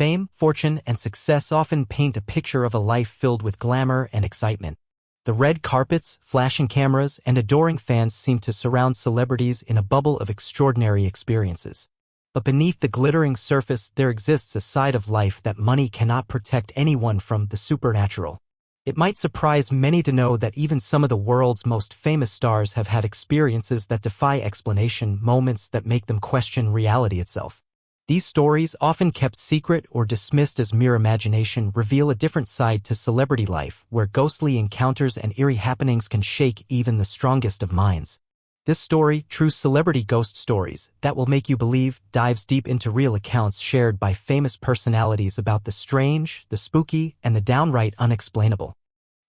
Fame, fortune, and success often paint a picture of a life filled with glamour and excitement. The red carpets, flashing cameras, and adoring fans seem to surround celebrities in a bubble of extraordinary experiences. But beneath the glittering surface, there exists a side of life that money cannot protect anyone from: the supernatural. It might surprise many to know that even some of the world's most famous stars have had experiences that defy explanation, moments that make them question reality itself. These stories, often kept secret or dismissed as mere imagination, reveal a different side to celebrity life, where ghostly encounters and eerie happenings can shake even the strongest of minds. This story, True Celebrity Ghost Stories That Will Make You Believe, dives deep into real accounts shared by famous personalities about the strange, the spooky, and the downright unexplainable.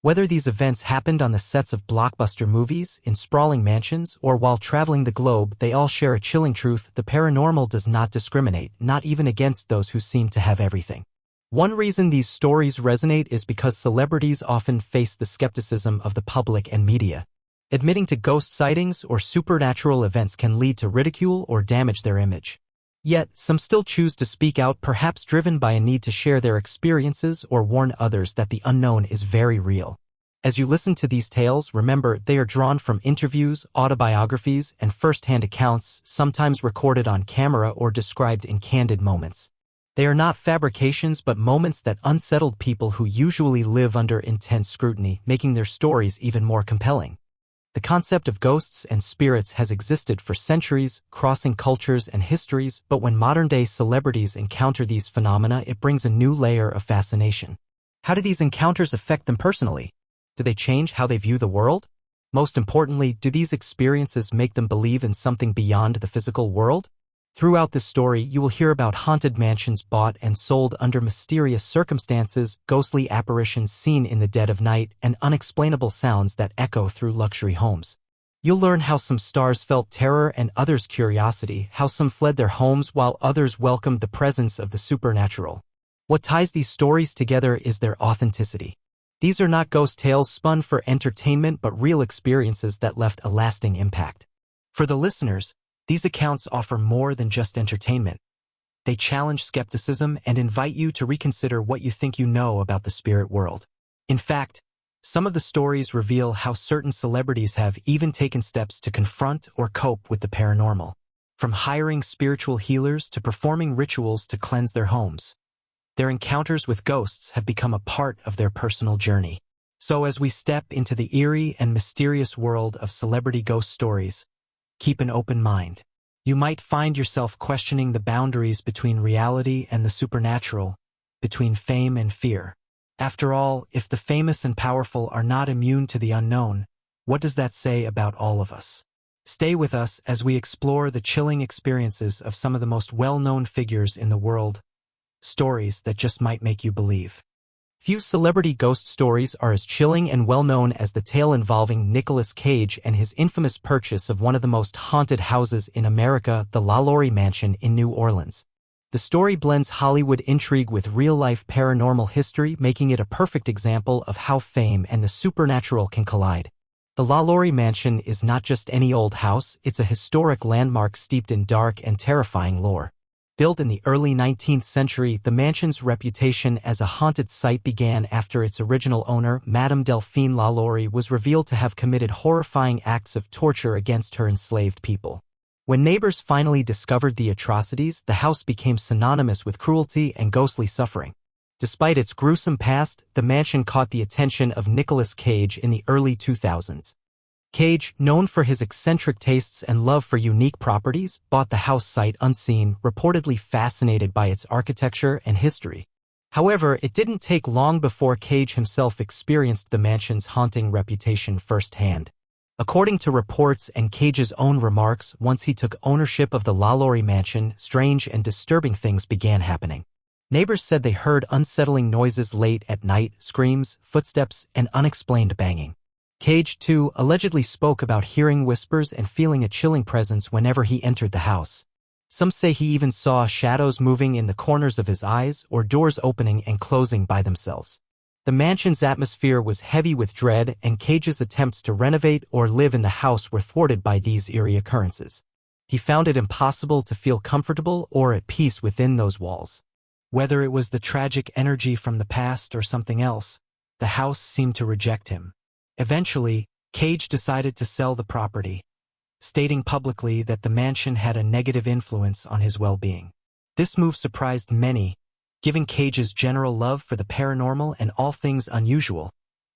Whether these events happened on the sets of blockbuster movies, in sprawling mansions, or while traveling the globe, they all share a chilling truth: the paranormal does not discriminate, not even against those who seem to have everything. One reason these stories resonate is because celebrities often face the skepticism of the public and media. Admitting to ghost sightings or supernatural events can lead to ridicule or damage their image. Yet, some still choose to speak out, perhaps driven by a need to share their experiences or warn others that the unknown is very real. As you listen to these tales, remember they are drawn from interviews, autobiographies, and first-hand accounts, sometimes recorded on camera or described in candid moments. They are not fabrications but moments that unsettled people who usually live under intense scrutiny, making their stories even more compelling. The concept of ghosts and spirits has existed for centuries, crossing cultures and histories, but when modern-day celebrities encounter these phenomena, it brings a new layer of fascination. How do these encounters affect them personally? Do they change how they view the world? Most importantly, do these experiences make them believe in something beyond the physical world? Throughout this story, you will hear about haunted mansions bought and sold under mysterious circumstances, ghostly apparitions seen in the dead of night, and unexplainable sounds that echo through luxury homes. You'll learn how some stars felt terror and others curiosity, how some fled their homes while others welcomed the presence of the supernatural. What ties these stories together is their authenticity. These are not ghost tales spun for entertainment but real experiences that left a lasting impact. For the listeners, these accounts offer more than just entertainment. They challenge skepticism and invite you to reconsider what you think you know about the spirit world. In fact, some of the stories reveal how certain celebrities have even taken steps to confront or cope with the paranormal, from hiring spiritual healers to performing rituals to cleanse their homes. Their encounters with ghosts have become a part of their personal journey. So as we step into the eerie and mysterious world of celebrity ghost stories, keep an open mind. You might find yourself questioning the boundaries between reality and the supernatural, between fame and fear. After all, if the famous and powerful are not immune to the unknown, what does that say about all of us? Stay with us as we explore the chilling experiences of some of the most well-known figures in the world, stories that just might make you believe. Few celebrity ghost stories are as chilling and well-known as the tale involving Nicolas Cage and his infamous purchase of one of the most haunted houses in America, the LaLaurie Mansion in New Orleans. The story blends Hollywood intrigue with real-life paranormal history, making it a perfect example of how fame and the supernatural can collide. The LaLaurie Mansion is not just any old house, it's a historic landmark steeped in dark and terrifying lore. Built in the early 19th century, the mansion's reputation as a haunted site began after its original owner, Madame Delphine LaLaurie, was revealed to have committed horrifying acts of torture against her enslaved people. When neighbors finally discovered the atrocities, the house became synonymous with cruelty and ghostly suffering. Despite its gruesome past, the mansion caught the attention of Nicolas Cage in the early 2000s. Cage, known for his eccentric tastes and love for unique properties, bought the house sight unseen, reportedly fascinated by its architecture and history. However, it didn't take long before Cage himself experienced the mansion's haunting reputation firsthand. According to reports and Cage's own remarks, once he took ownership of the LaLaurie Mansion, strange and disturbing things began happening. Neighbors said they heard unsettling noises late at night, screams, footsteps, and unexplained banging. Cage, too, allegedly spoke about hearing whispers and feeling a chilling presence whenever he entered the house. Some say he even saw shadows moving in the corners of his eyes or doors opening and closing by themselves. The mansion's atmosphere was heavy with dread, and Cage's attempts to renovate or live in the house were thwarted by these eerie occurrences. He found it impossible to feel comfortable or at peace within those walls. Whether it was the tragic energy from the past or something else, the house seemed to reject him. Eventually, Cage decided to sell the property, stating publicly that the mansion had a negative influence on his well-being. This move surprised many, given Cage's general love for the paranormal and all things unusual.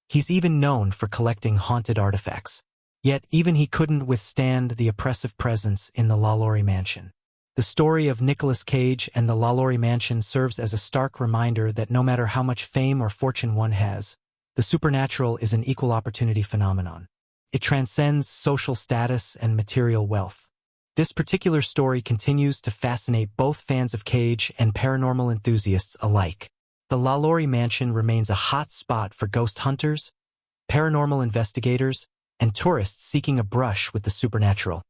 He's even known for collecting haunted artifacts. Yet even he couldn't withstand the oppressive presence in the LaLaurie mansion. The story of Nicolas Cage and the LaLaurie mansion serves as a stark reminder that no matter how much fame or fortune one has, the supernatural is an equal opportunity phenomenon. It transcends social status and material wealth. This particular story continues to fascinate both fans of Cage and paranormal enthusiasts alike. The LaLaurie mansion remains a hot spot for ghost hunters, paranormal investigators, and tourists seeking a brush with the supernatural.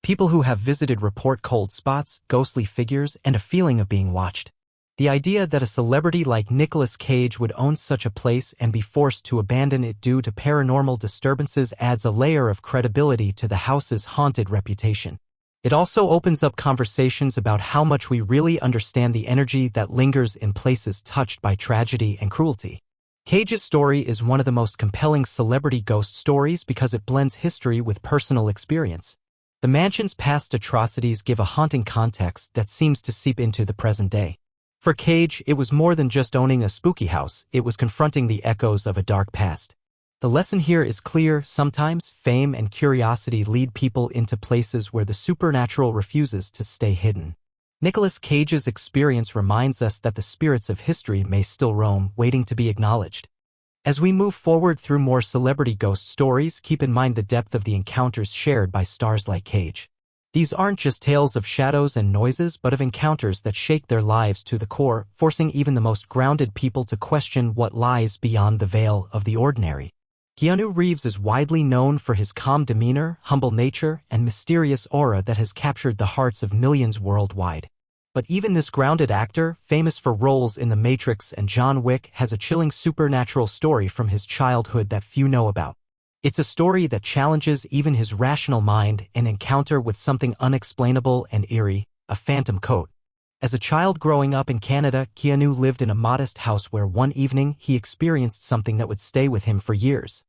People who have visited report cold spots, ghostly figures, and a feeling of being watched. The idea that a celebrity like Nicolas Cage would own such a place and be forced to abandon it due to paranormal disturbances adds a layer of credibility to the house's haunted reputation. It also opens up conversations about how much we really understand the energy that lingers in places touched by tragedy and cruelty. Cage's story is one of the most compelling celebrity ghost stories because it blends history with personal experience. The mansion's past atrocities give a haunting context that seems to seep into the present day. For Cage, it was more than just owning a spooky house, it was confronting the echoes of a dark past. The lesson here is clear: sometimes fame and curiosity lead people into places where the supernatural refuses to stay hidden. Nicolas Cage's experience reminds us that the spirits of history may still roam, waiting to be acknowledged. As we move forward through more celebrity ghost stories, keep in mind the depth of the encounters shared by stars like Cage. These aren't just tales of shadows and noises, but of encounters that shake their lives to the core, forcing even the most grounded people to question what lies beyond the veil of the ordinary. Keanu Reeves is widely known for his calm demeanor, humble nature, and mysterious aura that has captured the hearts of millions worldwide. But even this grounded actor, famous for roles in The Matrix and John Wick, has a chilling supernatural story from his childhood that few know about. It's a story that challenges even his rational mind: an encounter with something unexplainable and eerie, a phantom coat. As a child growing up in Canada, Keanu lived in a modest house where one evening he experienced something that would stay with him for years.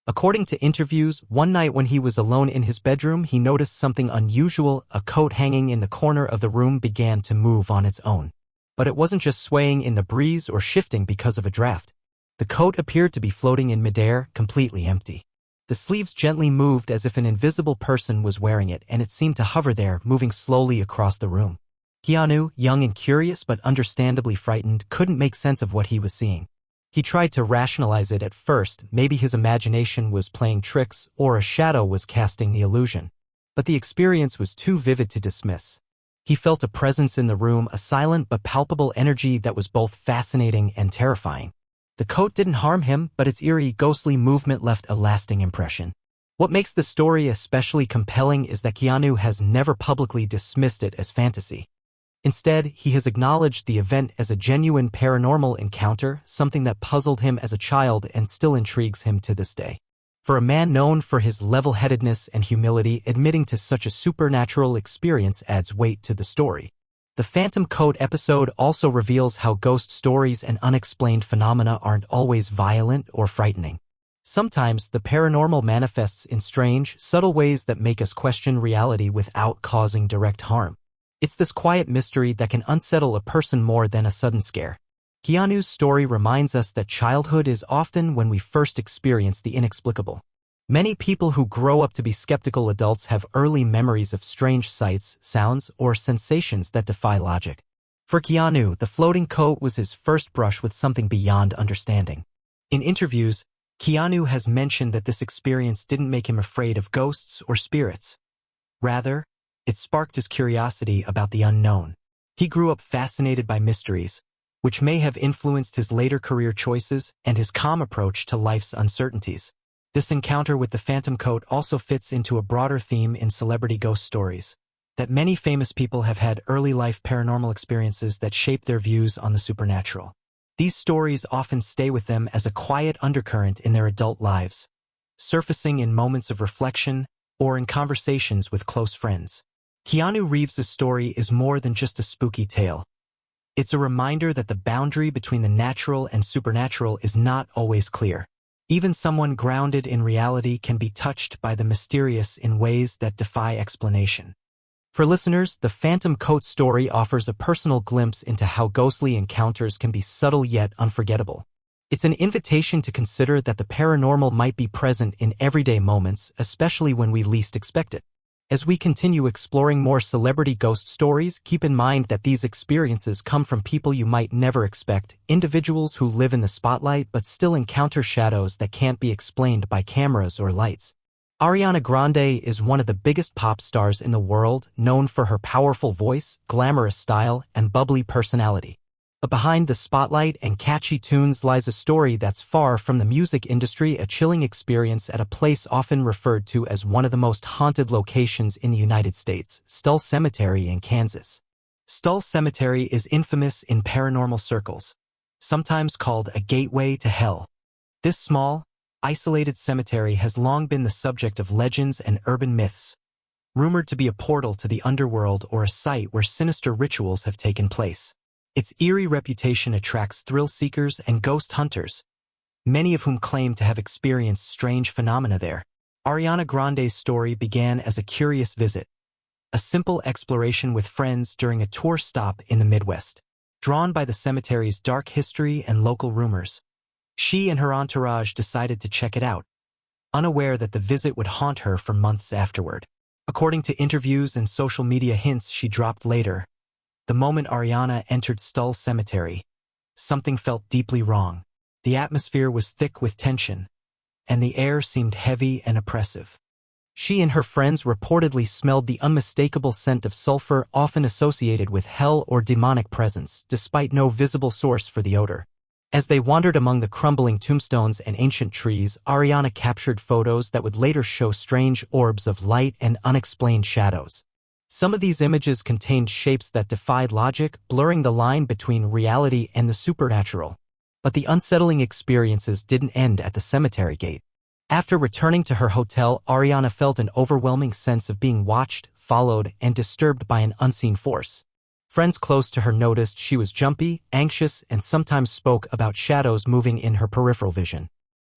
According to interviews, one night when he was alone in his bedroom, he noticed something unusual. A coat hanging in the corner of the room began to move on its own. But it wasn't just swaying in the breeze or shifting because of a draft. The coat appeared to be floating in midair, completely empty. The sleeves gently moved as if an invisible person was wearing it, and it seemed to hover there, moving slowly across the room. Keanu, young and curious but understandably frightened, couldn't make sense of what he was seeing. He tried to rationalize it at first: maybe his imagination was playing tricks or a shadow was casting the illusion. But the experience was too vivid to dismiss. He felt a presence in the room, a silent but palpable energy that was both fascinating and terrifying. The coat didn't harm him, but its eerie, ghostly movement left a lasting impression. What makes the story especially compelling is that Keanu has never publicly dismissed it as fantasy. Instead, he has acknowledged the event as a genuine paranormal encounter, something that puzzled him as a child and still intrigues him to this day. For a man known for his level-headedness and humility, admitting to such a supernatural experience adds weight to the story. The Phantom Coat episode also reveals how ghost stories and unexplained phenomena aren't always violent or frightening. Sometimes the paranormal manifests in strange, subtle ways that make us question reality without causing direct harm. It's this quiet mystery that can unsettle a person more than a sudden scare. Keanu's story reminds us that childhood is often when we first experience the inexplicable. Many people who grow up to be skeptical adults have early memories of strange sights, sounds, or sensations that defy logic. For Keanu, the floating coat was his first brush with something beyond understanding. In interviews, Keanu has mentioned that this experience didn't make him afraid of ghosts or spirits. Rather, it sparked his curiosity about the unknown. He grew up fascinated by mysteries, which may have influenced his later career choices and his calm approach to life's uncertainties. This encounter with the Phantom Coat also fits into a broader theme in celebrity ghost stories, that many famous people have had early life paranormal experiences that shape their views on the supernatural. These stories often stay with them as a quiet undercurrent in their adult lives, surfacing in moments of reflection or in conversations with close friends. Keanu Reeves' story is more than just a spooky tale. It's a reminder that the boundary between the natural and supernatural is not always clear. Even someone grounded in reality can be touched by the mysterious in ways that defy explanation. For listeners, the Phantom Coat story offers a personal glimpse into how ghostly encounters can be subtle yet unforgettable. It's an invitation to consider that the paranormal might be present in everyday moments, especially when we least expect it. As we continue exploring more celebrity ghost stories, keep in mind that these experiences come from people you might never expect, individuals who live in the spotlight but still encounter shadows that can't be explained by cameras or lights. Ariana Grande is one of the biggest pop stars in the world, known for her powerful voice, glamorous style, and bubbly personality. But behind the spotlight and catchy tunes lies a story that's far from the music industry, a chilling experience at a place often referred to as one of the most haunted locations in the United States, Stull Cemetery in Kansas. Stull Cemetery is infamous in paranormal circles, sometimes called a gateway to hell. This small, isolated cemetery has long been the subject of legends and urban myths, rumored to be a portal to the underworld or a site where sinister rituals have taken place. Its eerie reputation attracts thrill-seekers and ghost hunters, many of whom claim to have experienced strange phenomena there. Ariana Grande's story began as a curious visit, a simple exploration with friends during a tour stop in the Midwest. Drawn by the cemetery's dark history and local rumors, she and her entourage decided to check it out, unaware that the visit would haunt her for months afterward. According to interviews and social media hints she dropped later, the moment Ariana entered Stull Cemetery, something felt deeply wrong. The atmosphere was thick with tension, and the air seemed heavy and oppressive. She and her friends reportedly smelled the unmistakable scent of sulfur often associated with hell or demonic presence, despite no visible source for the odor. As they wandered among the crumbling tombstones and ancient trees, Ariana captured photos that would later show strange orbs of light and unexplained shadows. Some of these images contained shapes that defied logic, blurring the line between reality and the supernatural. But the unsettling experiences didn't end at the cemetery gate. After returning to her hotel, Ariana felt an overwhelming sense of being watched, followed, and disturbed by an unseen force. Friends close to her noticed she was jumpy, anxious, and sometimes spoke about shadows moving in her peripheral vision.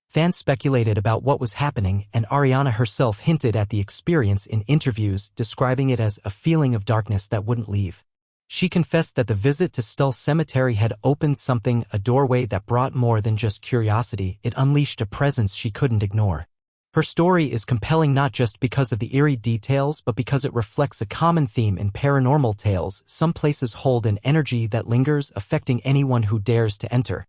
Fans speculated about what was happening, and Ariana herself hinted at the experience in interviews, describing it as a feeling of darkness that wouldn't leave. She confessed that the visit to Stull Cemetery had opened something, a doorway that brought more than just curiosity. It unleashed a presence she couldn't ignore. Her story is compelling not just because of the eerie details, but because it reflects a common theme in paranormal tales. Some places hold an energy that lingers, affecting anyone who dares to enter.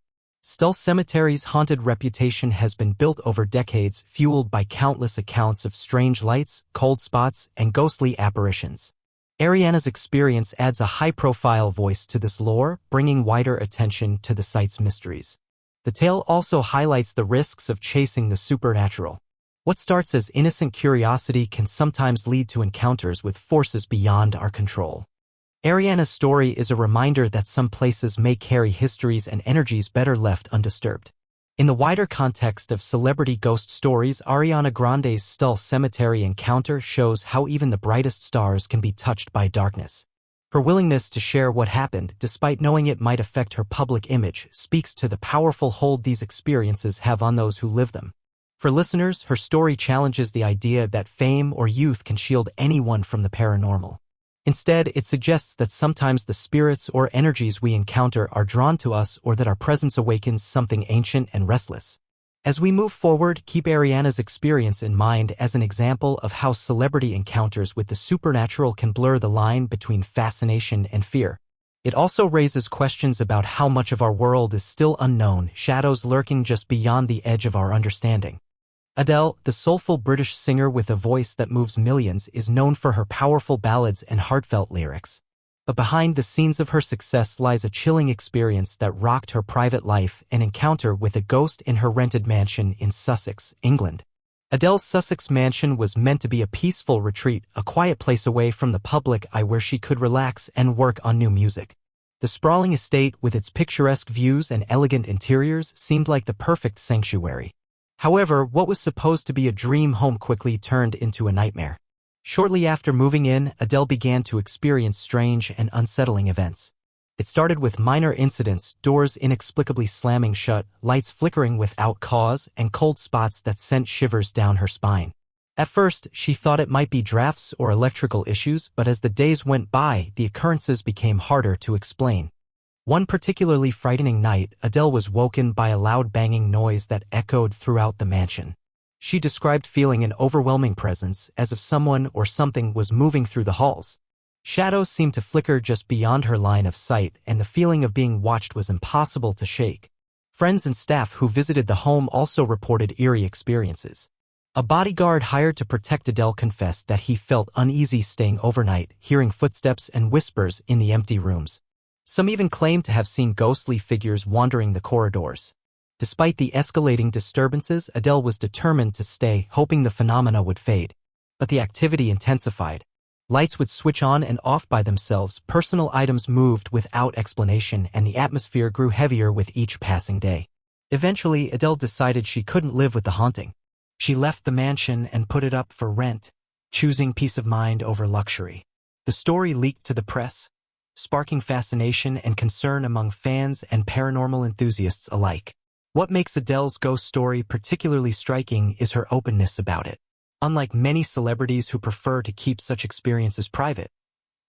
Stull Cemetery's haunted reputation has been built over decades, fueled by countless accounts of strange lights, cold spots, and ghostly apparitions. Ariana's experience adds a high-profile voice to this lore, bringing wider attention to the site's mysteries. The tale also highlights the risks of chasing the supernatural. What starts as innocent curiosity can sometimes lead to encounters with forces beyond our control. Ariana's story is a reminder that some places may carry histories and energies better left undisturbed. In the wider context of celebrity ghost stories, Ariana Grande's Stull Cemetery encounter shows how even the brightest stars can be touched by darkness. Her willingness to share what happened, despite knowing it might affect her public image, speaks to the powerful hold these experiences have on those who live them. For listeners, her story challenges the idea that fame or youth can shield anyone from the paranormal. Instead, it suggests that sometimes the spirits or energies we encounter are drawn to us, or that our presence awakens something ancient and restless. As we move forward, keep Ariana's experience in mind as an example of how celebrity encounters with the supernatural can blur the line between fascination and fear. It also raises questions about how much of our world is still unknown, shadows lurking just beyond the edge of our understanding. Adele, the soulful British singer with a voice that moves millions, is known for her powerful ballads and heartfelt lyrics. But behind the scenes of her success lies a chilling experience that rocked her private life, an encounter with a ghost in her rented mansion in Sussex, England. Adele's Sussex mansion was meant to be a peaceful retreat, a quiet place away from the public eye where she could relax and work on new music. The sprawling estate, with its picturesque views and elegant interiors, seemed like the perfect sanctuary. However, what was supposed to be a dream home quickly turned into a nightmare. Shortly after moving in, Adele began to experience strange and unsettling events. It started with minor incidents, doors inexplicably slamming shut, lights flickering without cause, and cold spots that sent shivers down her spine. At first, she thought it might be drafts or electrical issues, but as the days went by, the occurrences became harder to explain. One particularly frightening night, Adele was woken by a loud banging noise that echoed throughout the mansion. She described feeling an overwhelming presence, as if someone or something was moving through the halls. Shadows seemed to flicker just beyond her line of sight, and the feeling of being watched was impossible to shake. Friends and staff who visited the home also reported eerie experiences. A bodyguard hired to protect Adele confessed that he felt uneasy staying overnight, hearing footsteps and whispers in the empty rooms. Some even claimed to have seen ghostly figures wandering the corridors. Despite the escalating disturbances, Adele was determined to stay, hoping the phenomena would fade. But the activity intensified. Lights would switch on and off by themselves, personal items moved without explanation, and the atmosphere grew heavier with each passing day. Eventually, Adele decided she couldn't live with the haunting. She left the mansion and put it up for rent, choosing peace of mind over luxury. The story leaked to the press, sparking fascination and concern among fans and paranormal enthusiasts alike. What makes Adele's ghost story particularly striking is her openness about it. Unlike many celebrities who prefer to keep such experiences private,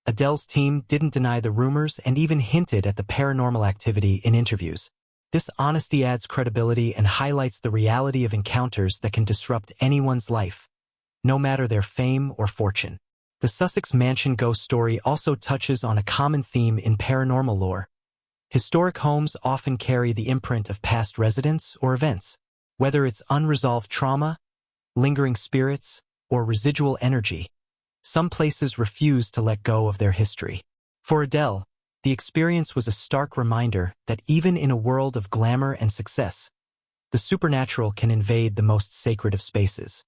Adele's team didn't deny the rumors and even hinted at the paranormal activity in interviews. This honesty adds credibility and highlights the reality of encounters that can disrupt anyone's life, no matter their fame or fortune. The Sussex Mansion ghost story also touches on a common theme in paranormal lore. Historic homes often carry the imprint of past residents or events, whether it's unresolved trauma, lingering spirits, or residual energy. Some places refuse to let go of their history. For Adele, the experience was a stark reminder that even in a world of glamour and success, the supernatural can invade the most sacred of spaces.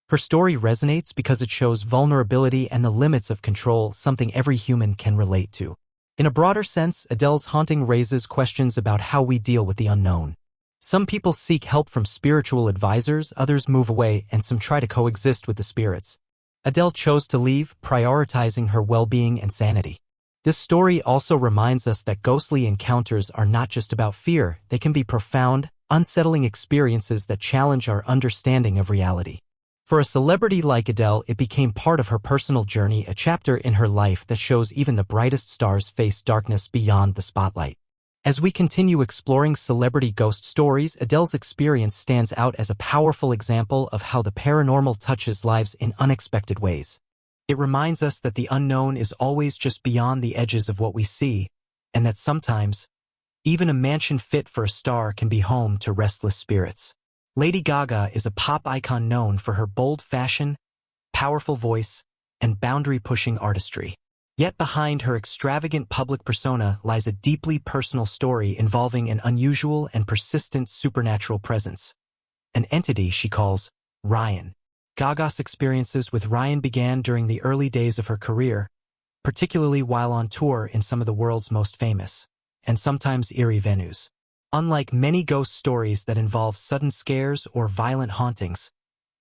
Her story resonates because it shows vulnerability and the limits of control, something every human can relate to. In a broader sense, Adele's haunting raises questions about how we deal with the unknown. Some people seek help from spiritual advisors, others move away, and some try to coexist with the spirits. Adele chose to leave, prioritizing her well-being and sanity. This story also reminds us that ghostly encounters are not just about fear, they can be profound, unsettling experiences that challenge our understanding of reality. For a celebrity like Adele, it became part of her personal journey, a chapter in her life that shows even the brightest stars face darkness beyond the spotlight. As we continue exploring celebrity ghost stories, Adele's experience stands out as a powerful example of how the paranormal touches lives in unexpected ways. It reminds us that the unknown is always just beyond the edges of what we see, and that sometimes, even a mansion fit for a star can be home to restless spirits. Lady Gaga is a pop icon known for her bold fashion, powerful voice, and boundary-pushing artistry. Yet behind her extravagant public persona lies a deeply personal story involving an unusual and persistent supernatural presence, an entity she calls Ryan. Gaga's experiences with Ryan began during the early days of her career, particularly while on tour in some of the world's most famous, and sometimes eerie venues. Unlike many ghost stories that involve sudden scares or violent hauntings,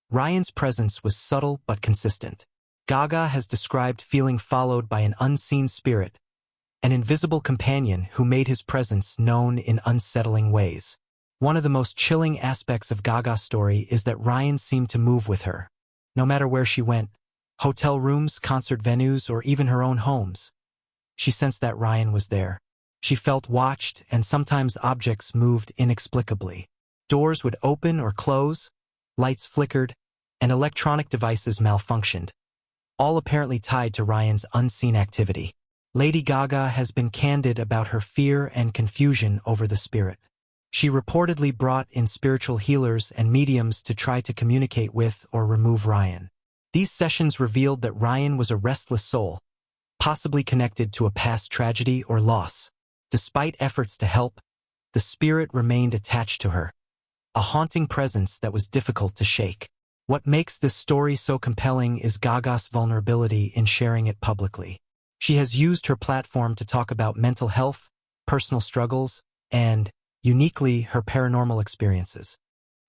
Ryan's presence was subtle but consistent. Gaga has described feeling followed by an unseen spirit, an invisible companion who made his presence known in unsettling ways. One of the most chilling aspects of Gaga's story is that Ryan seemed to move with her. No matter where she went, hotel rooms, concert venues, or even her own homes, she sensed that Ryan was there. She felt watched, and sometimes objects moved inexplicably. Doors would open or close, lights flickered, and electronic devices malfunctioned, all apparently tied to Ryan's unseen activity. Lady Gaga has been candid about her fear and confusion over the spirit. She reportedly brought in spiritual healers and mediums to try to communicate with or remove Ryan. These sessions revealed that Ryan was a restless soul, possibly connected to a past tragedy or loss. Despite efforts to help, the spirit remained attached to her, a haunting presence that was difficult to shake. What makes this story so compelling is Gaga's vulnerability in sharing it publicly. She has used her platform to talk about mental health, personal struggles, and, uniquely, her paranormal experiences.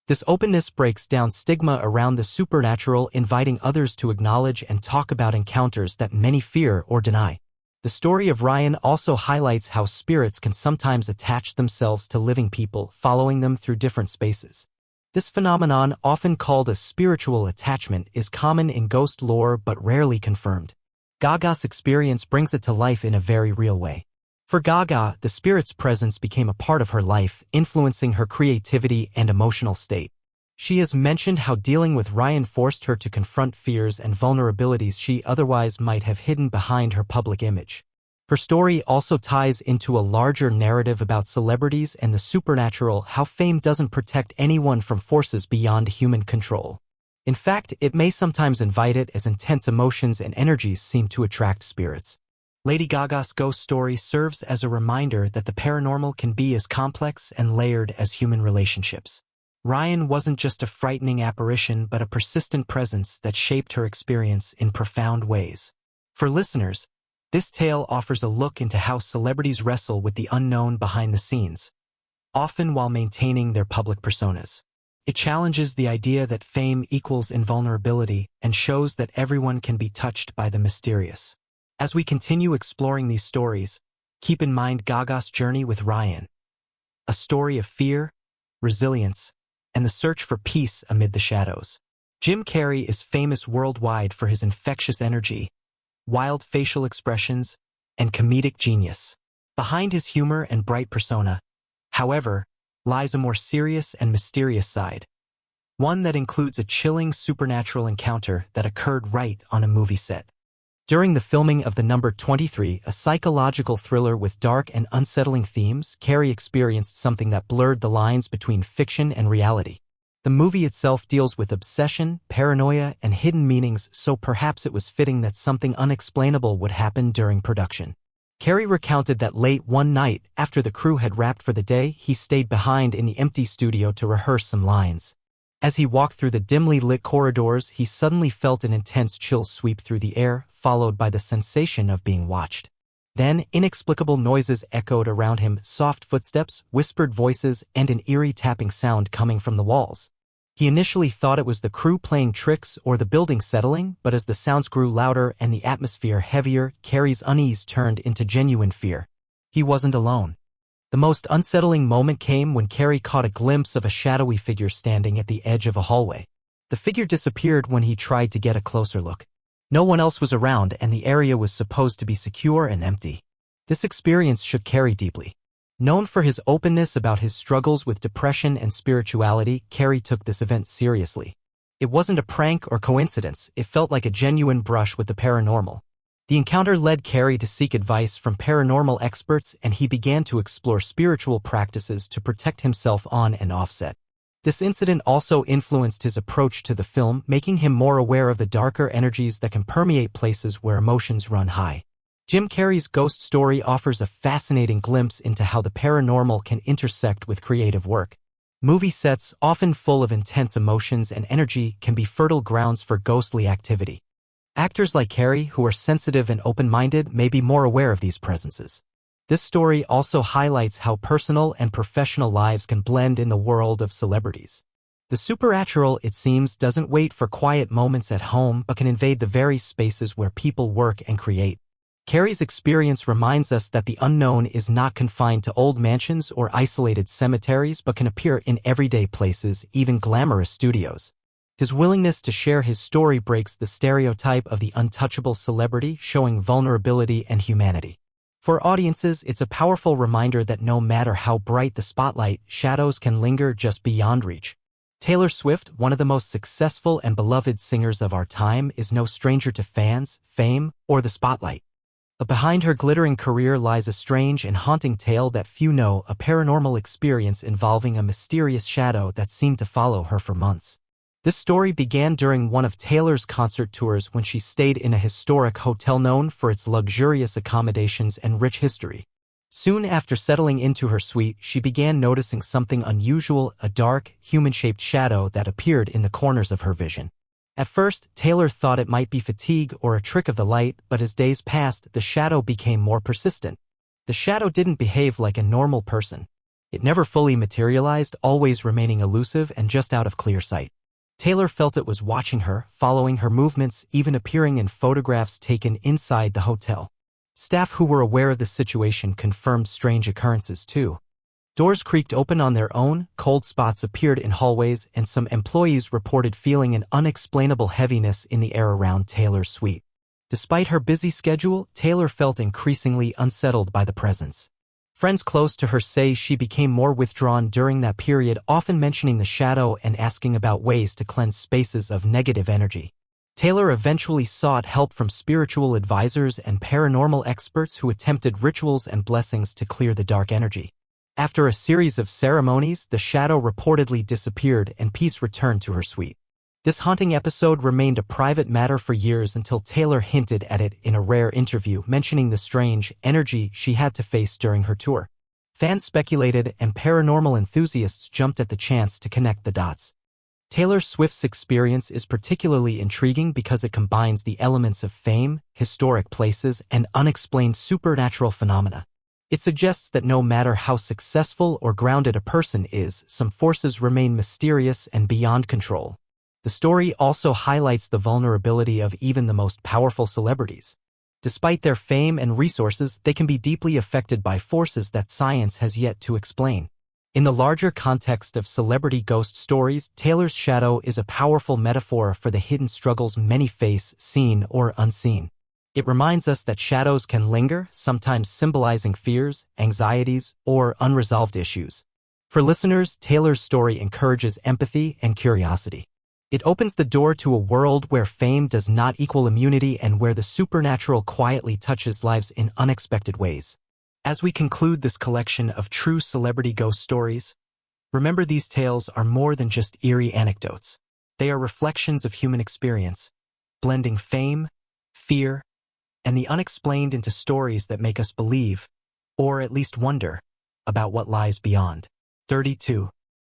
This openness breaks down stigma around the supernatural, inviting others to acknowledge and talk about encounters that many fear or deny. The story of Ryan also highlights how spirits can sometimes attach themselves to living people, following them through different spaces. This phenomenon, often called a spiritual attachment, is common in ghost lore but rarely confirmed. Gaga's experience brings it to life in a very real way. For Gaga, the spirit's presence became a part of her life, influencing her creativity and emotional state. She has mentioned how dealing with Ryan forced her to confront fears and vulnerabilities she otherwise might have hidden behind her public image. Her story also ties into a larger narrative about celebrities and the supernatural, how fame doesn't protect anyone from forces beyond human control. In fact, it may sometimes invite it, as intense emotions and energies seem to attract spirits. Lady Gaga's ghost story serves as a reminder that the paranormal can be as complex and layered as human relationships. Ryan wasn't just a frightening apparition but a persistent presence that shaped her experience in profound ways. For listeners, this tale offers a look into how celebrities wrestle with the unknown behind the scenes, often while maintaining their public personas. It challenges the idea that fame equals invulnerability and shows that everyone can be touched by the mysterious. As we continue exploring these stories, keep in mind Gaga's journey with Ryan, a story of fear, resilience, and the search for peace amid the shadows. Jim Carrey is famous worldwide for his infectious energy, wild facial expressions, and comedic genius. Behind his humor and bright persona, however, lies a more serious and mysterious side, one that includes a chilling supernatural encounter that occurred right on a movie set. During the filming of The Number 23, a psychological thriller with dark and unsettling themes, Carrey experienced something that blurred the lines between fiction and reality. The movie itself deals with obsession, paranoia, and hidden meanings, so perhaps it was fitting that something unexplainable would happen during production. Carrey recounted that late one night, after the crew had wrapped for the day, he stayed behind in the empty studio to rehearse some lines. As he walked through the dimly lit corridors, he suddenly felt an intense chill sweep through the air, followed by the sensation of being watched. Then, inexplicable noises echoed around him, soft footsteps, whispered voices, and an eerie tapping sound coming from the walls. He initially thought it was the crew playing tricks or the building settling, but as the sounds grew louder and the atmosphere heavier, Carrey's unease turned into genuine fear. He wasn't alone. The most unsettling moment came when Carrey caught a glimpse of a shadowy figure standing at the edge of a hallway. The figure disappeared when he tried to get a closer look. No one else was around and the area was supposed to be secure and empty. This experience shook Carrey deeply. Known for his openness about his struggles with depression and spirituality, Carrey took this event seriously. It wasn't a prank or coincidence, it felt like a genuine brush with the paranormal. The encounter led Carrey to seek advice from paranormal experts, and he began to explore spiritual practices to protect himself on and off set. This incident also influenced his approach to the film, making him more aware of the darker energies that can permeate places where emotions run high. Jim Carrey's ghost story offers a fascinating glimpse into how the paranormal can intersect with creative work. Movie sets, often full of intense emotions and energy, can be fertile grounds for ghostly activity. Actors like Carrey, who are sensitive and open-minded, may be more aware of these presences. This story also highlights how personal and professional lives can blend in the world of celebrities. The supernatural, it seems, doesn't wait for quiet moments at home but can invade the very spaces where people work and create. Carrey's experience reminds us that the unknown is not confined to old mansions or isolated cemeteries but can appear in everyday places, even glamorous studios. His willingness to share his story breaks the stereotype of the untouchable celebrity, showing vulnerability and humanity. For audiences, it's a powerful reminder that no matter how bright the spotlight, shadows can linger just beyond reach. Taylor Swift, one of the most successful and beloved singers of our time, is no stranger to fans, fame, or the spotlight. But behind her glittering career lies a strange and haunting tale that few know, a paranormal experience involving a mysterious shadow that seemed to follow her for months. This story began during one of Taylor's concert tours when she stayed in a historic hotel known for its luxurious accommodations and rich history. Soon after settling into her suite, she began noticing something unusual, a dark, human-shaped shadow that appeared in the corners of her vision. At first, Taylor thought it might be fatigue or a trick of the light, but as days passed, the shadow became more persistent. The shadow didn't behave like a normal person. It never fully materialized, always remaining elusive and just out of clear sight. Taylor felt it was watching her, following her movements, even appearing in photographs taken inside the hotel. Staff who were aware of the situation confirmed strange occurrences too. Doors creaked open on their own, cold spots appeared in hallways, and some employees reported feeling an unexplainable heaviness in the air around Taylor's suite. Despite her busy schedule, Taylor felt increasingly unsettled by the presence. Friends close to her say she became more withdrawn during that period, often mentioning the shadow and asking about ways to cleanse spaces of negative energy. Taylor eventually sought help from spiritual advisors and paranormal experts who attempted rituals and blessings to clear the dark energy. After a series of ceremonies, the shadow reportedly disappeared and peace returned to her suite. This haunting episode remained a private matter for years until Taylor hinted at it in a rare interview, mentioning the strange energy she had to face during her tour. Fans speculated and paranormal enthusiasts jumped at the chance to connect the dots. Taylor Swift's experience is particularly intriguing because it combines the elements of fame, historic places, and unexplained supernatural phenomena. It suggests that no matter how successful or grounded a person is, some forces remain mysterious and beyond control. The story also highlights the vulnerability of even the most powerful celebrities. Despite their fame and resources, they can be deeply affected by forces that science has yet to explain. In the larger context of celebrity ghost stories, Taylor's shadow is a powerful metaphor for the hidden struggles many face, seen or unseen. It reminds us that shadows can linger, sometimes symbolizing fears, anxieties, or unresolved issues. For listeners, Taylor's story encourages empathy and curiosity. It opens the door to a world where fame does not equal immunity and where the supernatural quietly touches lives in unexpected ways. As we conclude this collection of true celebrity ghost stories, remember these tales are more than just eerie anecdotes. They are reflections of human experience, blending fame, fear, and the unexplained into stories that make us believe, or at least wonder, about what lies beyond. 32.